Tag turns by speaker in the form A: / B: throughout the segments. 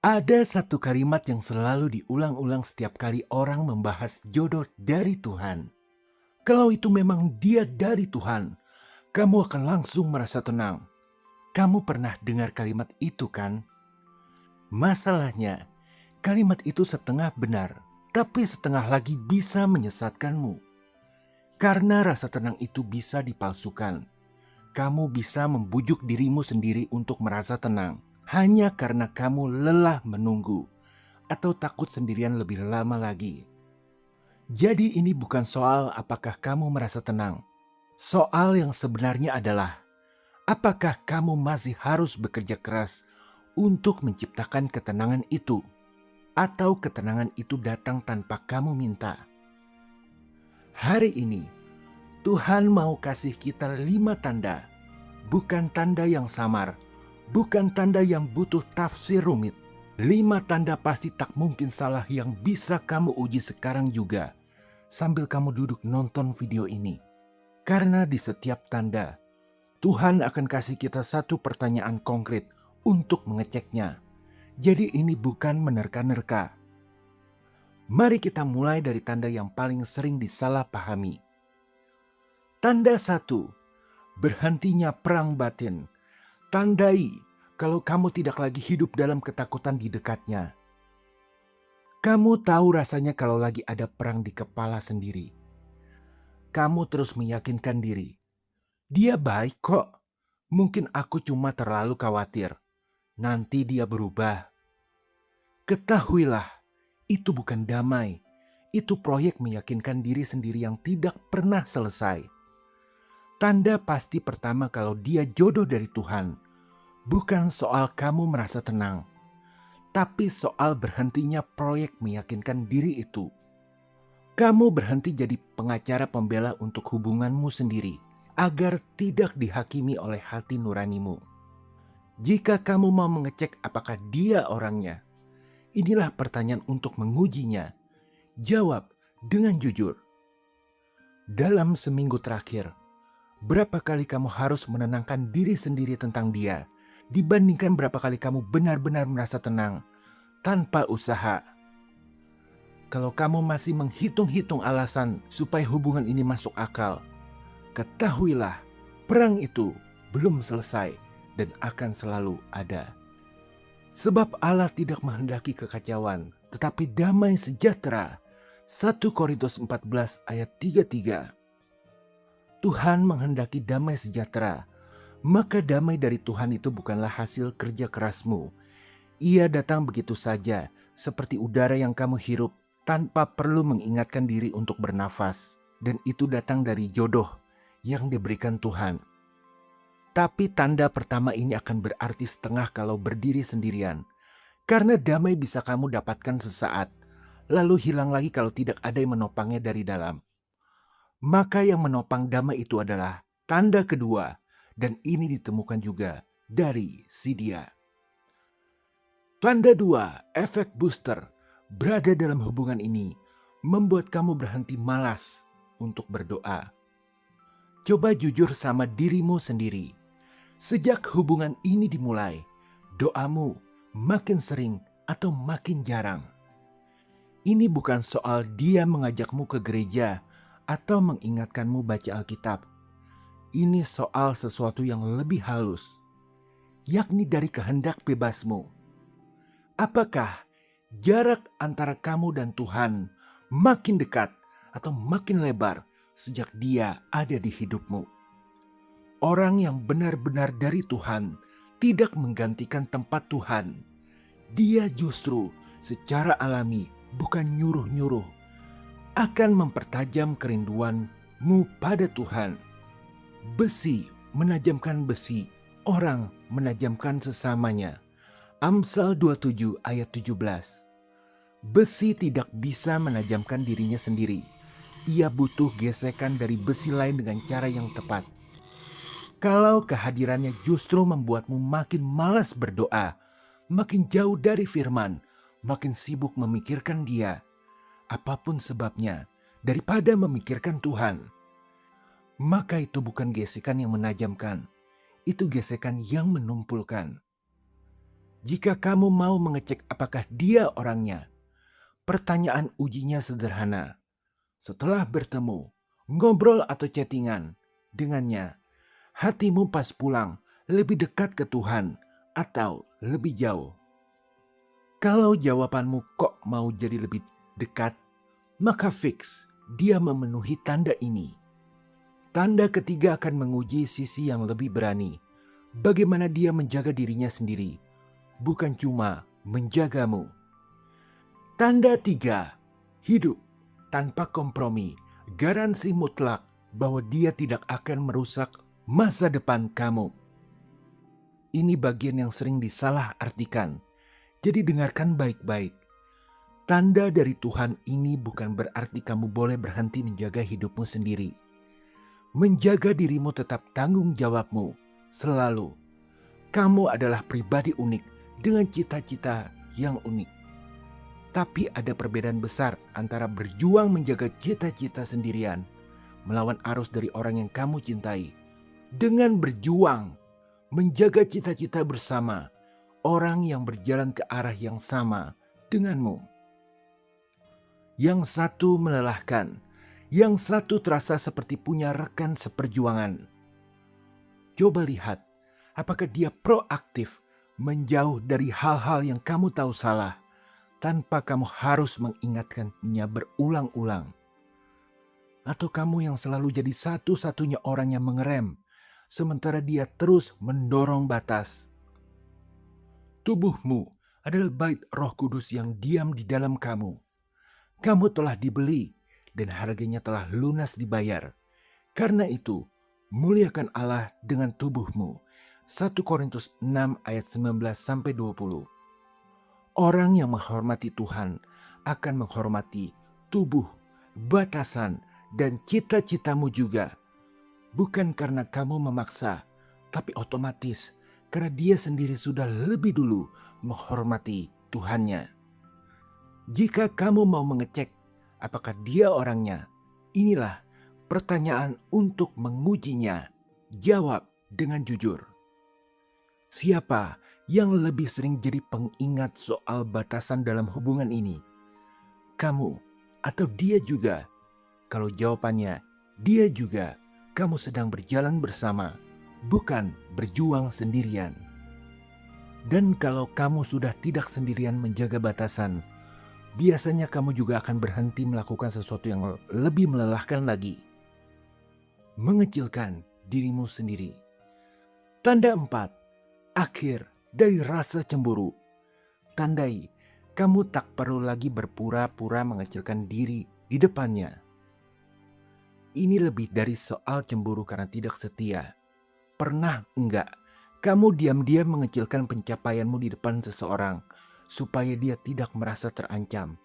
A: Ada satu kalimat yang selalu diulang-ulang setiap kali orang membahas jodoh dari Tuhan. Kalau itu memang dia dari Tuhan, kamu akan langsung merasa tenang. Kamu pernah dengar kalimat itu kan? Masalahnya, kalimat itu setengah benar, tapi setengah lagi bisa menyesatkanmu. Karena rasa tenang itu bisa dipalsukan. Kamu bisa membujuk dirimu sendiri untuk merasa tenang hanya karena kamu lelah menunggu atau takut sendirian lebih lama lagi. Jadi ini bukan soal apakah kamu merasa tenang. Soal yang sebenarnya adalah apakah kamu masih harus bekerja keras untuk menciptakan ketenangan itu, atau ketenangan itu datang tanpa kamu minta. Hari ini Tuhan mau kasih kita 5 tanda, bukan tanda yang samar, bukan tanda yang butuh tafsir rumit. 5 tanda pasti tak mungkin salah yang bisa kamu uji sekarang juga, sambil kamu duduk nonton video ini. Karena di setiap tanda, Tuhan akan kasih kita satu pertanyaan konkret untuk mengeceknya. Jadi ini bukan menerka-nerka. Mari kita mulai dari tanda yang paling sering disalahpahami. Tanda 1, berhentinya perang batin. Tandai kalau kamu tidak lagi hidup dalam ketakutan di dekatnya. Kamu tahu rasanya kalau lagi ada perang di kepala sendiri. Kamu terus meyakinkan diri. Dia baik kok. Mungkin aku cuma terlalu khawatir. Nanti dia berubah. Ketahuilah, itu bukan damai. Itu proyek meyakinkan diri sendiri yang tidak pernah selesai. Tanda pasti pertama kalau dia jodoh dari Tuhan, bukan soal kamu merasa tenang, tapi soal berhentinya proyek meyakinkan diri itu. Kamu berhenti jadi pengacara pembela untuk hubunganmu sendiri, agar tidak dihakimi oleh hati nuranimu. Jika kamu mau mengecek apakah dia orangnya, inilah pertanyaan untuk mengujinya. Jawab dengan jujur. Dalam seminggu terakhir, berapa kali kamu harus menenangkan diri sendiri tentang dia, dibandingkan berapa kali kamu benar-benar merasa tenang, tanpa usaha? Kalau kamu masih menghitung-hitung alasan supaya hubungan ini masuk akal, ketahuilah, perang itu belum selesai dan akan selalu ada. Sebab Allah tidak menghendaki kekacauan, tetapi damai sejahtera. 1 Korintus 14 ayat 33. Tuhan menghendaki damai sejahtera, maka damai dari Tuhan itu bukanlah hasil kerja kerasmu. Ia datang begitu saja, seperti udara yang kamu hirup tanpa perlu mengingatkan diri untuk bernafas. Dan itu datang dari jodoh yang diberikan Tuhan. Tapi tanda pertama ini akan berarti setengah kalau berdiri sendirian. Karena damai bisa kamu dapatkan sesaat, lalu hilang lagi kalau tidak ada yang menopangnya dari dalam. Maka yang menopang damai itu adalah tanda kedua, dan ini ditemukan juga dari si dia. Tanda 2, efek booster, berada dalam hubungan ini, membuat kamu berhenti malas untuk berdoa. Coba jujur sama dirimu sendiri. Sejak hubungan ini dimulai, doamu makin sering atau makin jarang. Ini bukan soal dia mengajakmu ke gereja atau mengingatkanmu baca Alkitab. Ini soal sesuatu yang lebih halus, yakni dari kehendak bebasmu. Apakah jarak antara kamu dan Tuhan makin dekat atau makin lebar sejak dia ada di hidupmu? Orang yang benar-benar dari Tuhan tidak menggantikan tempat Tuhan. Dia justru secara alami, bukan nyuruh-nyuruh, akan mempertajam kerinduanmu pada Tuhan. Besi menajamkan besi, orang menajamkan sesamanya. Amsal 27 ayat 17. Besi tidak bisa menajamkan dirinya sendiri. Ia butuh gesekan dari besi lain dengan cara yang tepat. Kalau kehadirannya justru membuatmu makin malas berdoa, makin jauh dari firman, makin sibuk memikirkan dia, apapun sebabnya, daripada memikirkan Tuhan, maka itu bukan gesekan yang menajamkan, itu gesekan yang menumpulkan. Jika kamu mau mengecek apakah dia orangnya, pertanyaan ujinya sederhana. Setelah bertemu, ngobrol atau chattingan dengannya, hatimu pas pulang lebih dekat ke Tuhan atau lebih jauh? Kalau jawabanmu kok mau jadi lebih dekat, maka fix dia memenuhi tanda ini. Tanda ketiga akan menguji sisi yang lebih berani. Bagaimana dia menjaga dirinya sendiri, bukan cuma menjagamu. Tanda tiga, hidup tanpa kompromi, garansi mutlak bahwa dia tidak akan merusak masa depan kamu. Ini bagian yang sering disalah artikan. Jadi dengarkan baik-baik. Tanda dari Tuhan ini bukan berarti kamu boleh berhenti menjaga hidupmu sendiri. Menjaga dirimu tetap tanggung jawabmu selalu. Kamu adalah pribadi unik dengan cita-cita yang unik. Tapi ada perbedaan besar antara berjuang menjaga cita-cita sendirian, melawan arus dari orang yang kamu cintai, dengan berjuang menjaga cita-cita bersama orang yang berjalan ke arah yang sama denganmu. Yang satu melelahkan, yang satu terasa seperti punya rekan seperjuangan. Coba lihat, apakah dia proaktif menjauh dari hal-hal yang kamu tahu salah, tanpa kamu harus mengingatkannya berulang-ulang. Atau kamu yang selalu jadi satu-satunya orang yang mengerem, sementara dia terus mendorong batas. Tubuhmu adalah bait Roh Kudus yang diam di dalam kamu. Kamu telah dibeli dan harganya telah lunas dibayar. Karena itu, muliakan Allah dengan tubuhmu. 1 Korintus 6 ayat 19-20. Orang yang menghormati Tuhan akan menghormati tubuh, batasan, dan cita-citamu juga. Bukan karena kamu memaksa, tapi otomatis karena dia sendiri sudah lebih dulu menghormati Tuhannya. Jika kamu mau mengecek apakah dia orangnya, inilah pertanyaan untuk mengujinya. Jawab dengan jujur. Siapa yang lebih sering jadi pengingat soal batasan dalam hubungan ini? Kamu atau dia juga? Kalau jawabannya dia juga, kamu sedang berjalan bersama, bukan berjuang sendirian. Dan kalau kamu sudah tidak sendirian menjaga batasan, biasanya kamu juga akan berhenti melakukan sesuatu yang lebih melelahkan lagi. Mengecilkan dirimu sendiri. Tanda 4. Akhir dari rasa cemburu. Tandai kamu tak perlu lagi berpura-pura mengecilkan diri di depannya. Ini lebih dari soal cemburu karena tidak setia. Pernah enggak kamu diam-diam mengecilkan pencapaianmu di depan seseorang supaya dia tidak merasa terancam?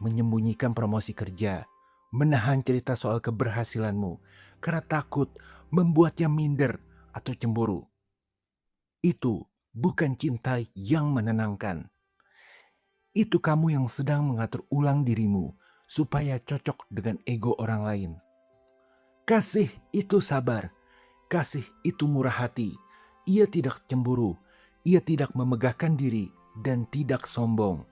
A: Menyembunyikan promosi kerja, menahan cerita soal keberhasilanmu karena takut membuatnya minder atau cemburu. Itu bukan cinta yang menenangkan. Itu kamu yang sedang mengatur ulang dirimu supaya cocok dengan ego orang lain. Kasih itu sabar. Kasih itu murah hati. Ia tidak cemburu. Ia tidak memegahkan diri dan tidak sombong.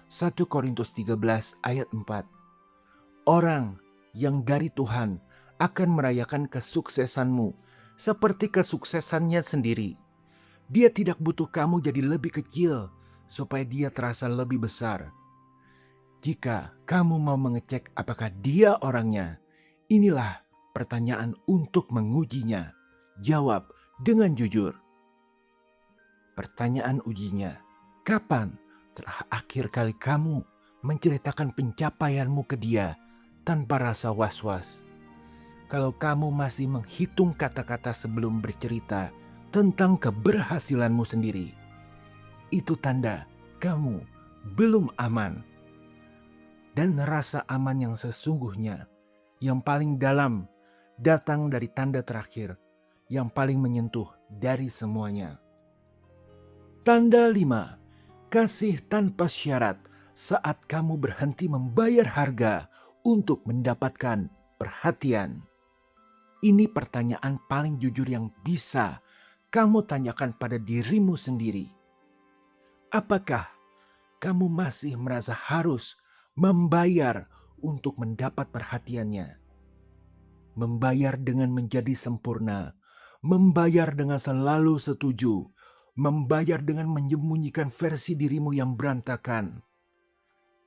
A: 1 Korintus 13 ayat 4. Orang yang dari Tuhan akan merayakan kesuksesanmu seperti kesuksesannya sendiri. Dia tidak butuh kamu jadi lebih kecil supaya dia terasa lebih besar. Jika kamu mau mengecek apakah dia orangnya, inilah pertanyaan untuk mengujinya. Jawab dengan jujur. Pertanyaan ujinya, kapan terakhir kali kamu menceritakan pencapaianmu ke dia tanpa rasa was-was? Kalau kamu masih menghitung kata-kata sebelum bercerita tentang keberhasilanmu sendiri, itu tanda kamu belum aman. Dan rasa aman yang sesungguhnya, yang paling dalam, datang dari tanda terakhir, yang paling menyentuh dari semuanya. Tanda 5. Kasih tanpa syarat saat kamu berhenti membayar harga untuk mendapatkan perhatian. Ini pertanyaan paling jujur yang bisa kamu tanyakan pada dirimu sendiri. Apakah kamu masih merasa harus membayar untuk mendapat perhatiannya? Membayar dengan menjadi sempurna, membayar dengan selalu setuju, membayar dengan menyembunyikan versi dirimu yang berantakan.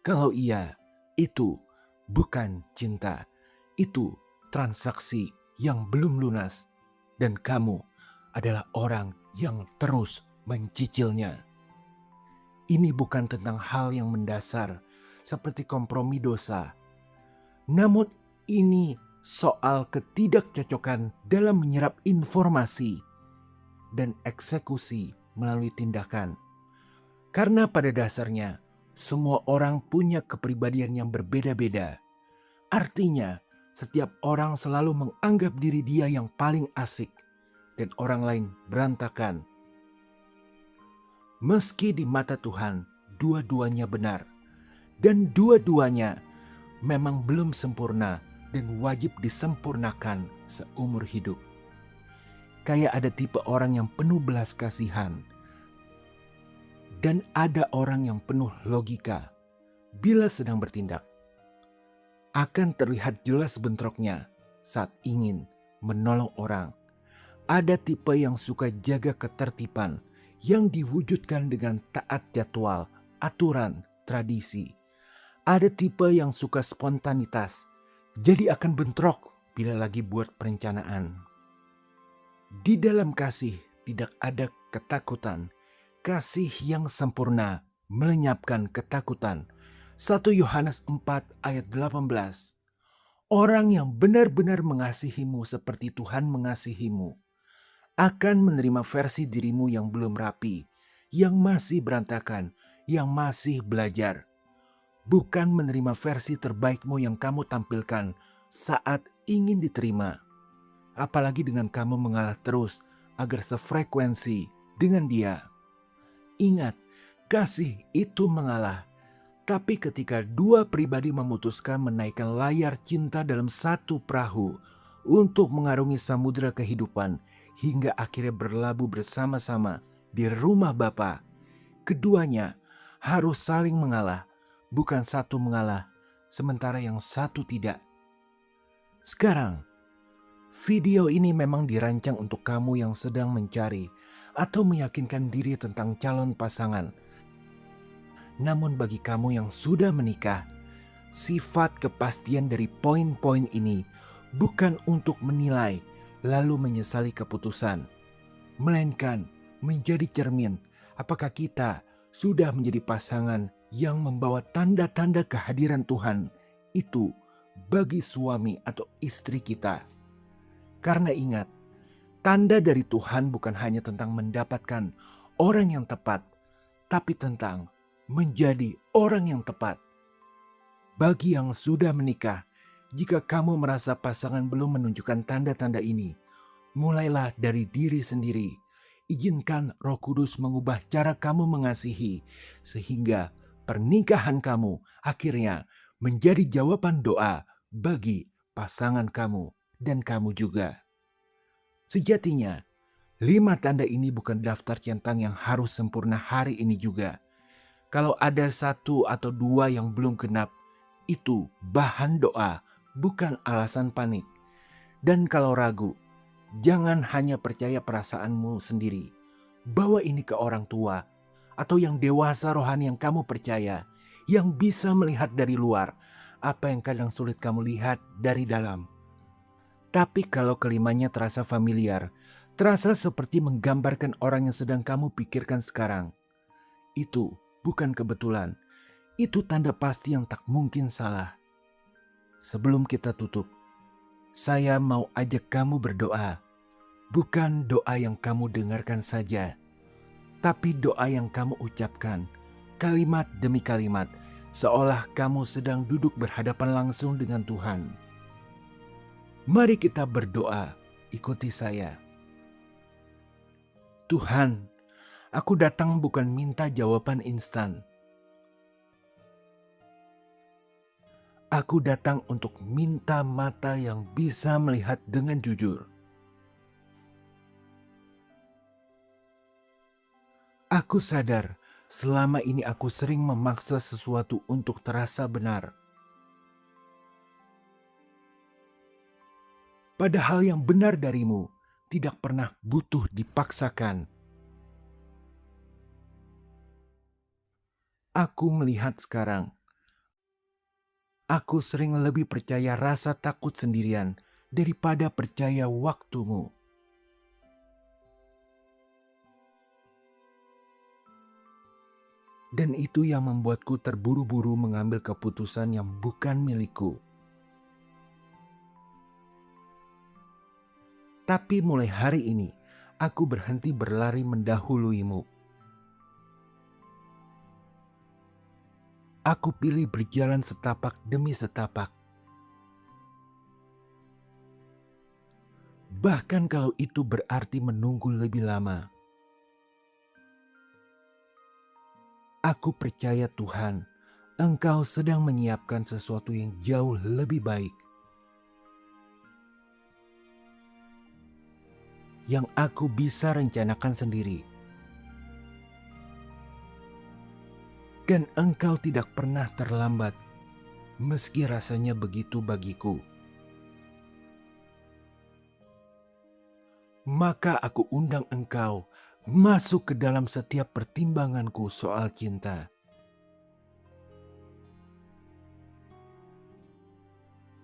A: Kalau iya, itu bukan cinta. Itu transaksi yang belum lunas. Dan kamu adalah orang yang terus mencicilnya. Ini bukan tentang hal yang mendasar seperti kompromi dosa. Namun ini soal ketidakcocokan dalam menyerap informasi dan eksekusi melalui tindakan. Karena pada dasarnya, semua orang punya kepribadian yang berbeda-beda. Artinya, setiap orang selalu menganggap diri dia yang paling asik dan orang lain berantakan. Meski di mata Tuhan, dua-duanya benar. Dan dua-duanya memang belum sempurna dan wajib disempurnakan seumur hidup. Kayak ada tipe orang yang penuh belas kasihan, dan ada orang yang penuh logika. Bila sedang bertindak, akan terlihat jelas bentroknya saat ingin menolong orang. Ada tipe yang suka jaga ketertiban yang diwujudkan dengan taat jadwal, aturan, tradisi. Ada tipe yang suka spontanitas, jadi akan bentrok bila lagi buat perencanaan. Di dalam kasih tidak ada ketakutan. Kasih yang sempurna melenyapkan ketakutan. 1 Yohanes 4 ayat 18. Orang yang benar-benar mengasihimu seperti Tuhan mengasihimu akan menerima versi dirimu yang belum rapi, yang masih berantakan, yang masih belajar. Bukan menerima versi terbaikmu yang kamu tampilkan saat ingin diterima. Apalagi dengan kamu mengalah terus agar sefrekuensi dengan dia. Ingat, kasih itu mengalah. Tapi ketika dua pribadi memutuskan menaikkan layar cinta dalam satu perahu untuk mengarungi samudera kehidupan hingga akhirnya berlabuh bersama-sama di rumah Bapa, keduanya harus saling mengalah, bukan satu mengalah, sementara yang satu tidak. Sekarang, video ini memang dirancang untuk kamu yang sedang mencari atau meyakinkan diri tentang calon pasangan. Namun bagi kamu yang sudah menikah, sifat kepastian dari poin-poin ini bukan untuk menilai lalu menyesali keputusan, melainkan menjadi cermin apakah kita sudah menjadi pasangan yang membawa tanda-tanda kehadiran Tuhan itu bagi suami atau istri kita. Karena ingat, tanda dari Tuhan bukan hanya tentang mendapatkan orang yang tepat, tapi tentang menjadi orang yang tepat. Bagi yang sudah menikah, jika kamu merasa pasangan belum menunjukkan tanda-tanda ini, mulailah dari diri sendiri. Izinkan Roh Kudus mengubah cara kamu mengasihi, sehingga pernikahan kamu akhirnya menjadi jawaban doa bagi pasangan kamu dan kamu juga. Sejatinya, 5 tanda ini bukan daftar centang yang harus sempurna hari ini juga. Kalau ada 1 atau 2 yang belum genap, itu bahan doa, bukan alasan panik. Dan kalau ragu, jangan hanya percaya perasaanmu sendiri. Bawa ini ke orang tua atau yang dewasa rohani yang kamu percaya, yang bisa melihat dari luar apa yang kadang sulit kamu lihat dari dalam. Tapi kalau kelimanya terasa familiar, terasa seperti menggambarkan orang yang sedang kamu pikirkan sekarang, itu bukan kebetulan. Itu tanda pasti yang tak mungkin salah. Sebelum kita tutup, saya mau ajak kamu berdoa. Bukan doa yang kamu dengarkan saja, tapi doa yang kamu ucapkan, kalimat demi kalimat, seolah kamu sedang duduk berhadapan langsung dengan Tuhan. Mari kita berdoa, ikuti saya. Tuhan, aku datang bukan minta jawaban instan. Aku datang untuk minta mata yang bisa melihat dengan jujur. Aku sadar Selama ini aku sering memaksa sesuatu untuk terasa benar. Padahal yang benar darimu tidak pernah butuh dipaksakan. Aku melihat sekarang, aku sering lebih percaya rasa takut sendirian daripada percaya waktumu. Dan itu yang membuatku terburu-buru mengambil keputusan yang bukan milikku. Tapi mulai hari ini, aku berhenti berlari mendahuluimu. Aku pilih berjalan setapak demi setapak. Bahkan kalau itu berarti menunggu lebih lama. Aku percaya Tuhan, Engkau sedang menyiapkan sesuatu yang jauh lebih baik. Yang aku bisa rencanakan sendiri. Dan Engkau tidak pernah terlambat, meski rasanya begitu bagiku. Maka aku undang Engkau masuk ke dalam setiap pertimbanganku soal cinta.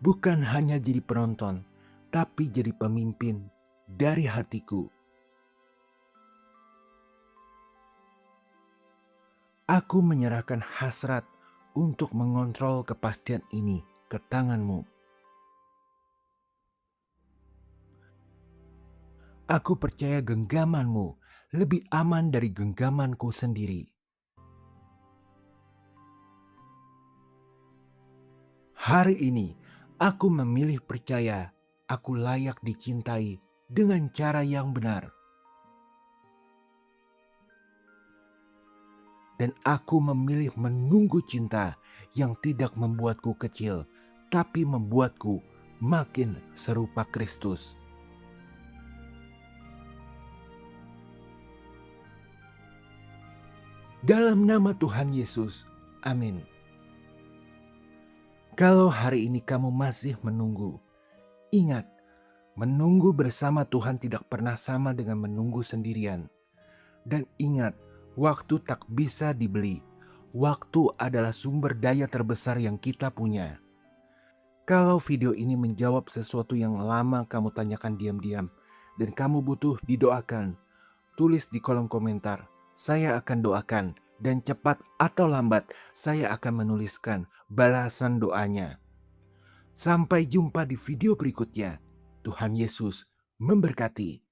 A: Bukan hanya jadi penonton, tapi jadi pemimpin dari hatiku. Aku menyerahkan hasrat untuk mengontrol kepastian ini ke tangan-Mu. Aku percaya genggaman-Mu lebih aman dari genggamanku sendiri. Hari ini, aku memilih percaya aku layak dicintai dengan cara yang benar. Dan aku memilih menunggu cinta yang tidak membuatku kecil, tapi membuatku makin serupa Kristus. Dalam nama Tuhan Yesus, amin. Kalau hari ini kamu masih menunggu, ingat, menunggu bersama Tuhan tidak pernah sama dengan menunggu sendirian. Dan ingat, waktu tak bisa dibeli. Waktu adalah sumber daya terbesar yang kita punya. Kalau video ini menjawab sesuatu yang lama kamu tanyakan diam-diam dan kamu butuh didoakan, tulis di kolom komentar. Saya akan doakan dan cepat atau lambat saya akan menuliskan balasan doanya. Sampai jumpa di video berikutnya. Tuhan Yesus memberkati.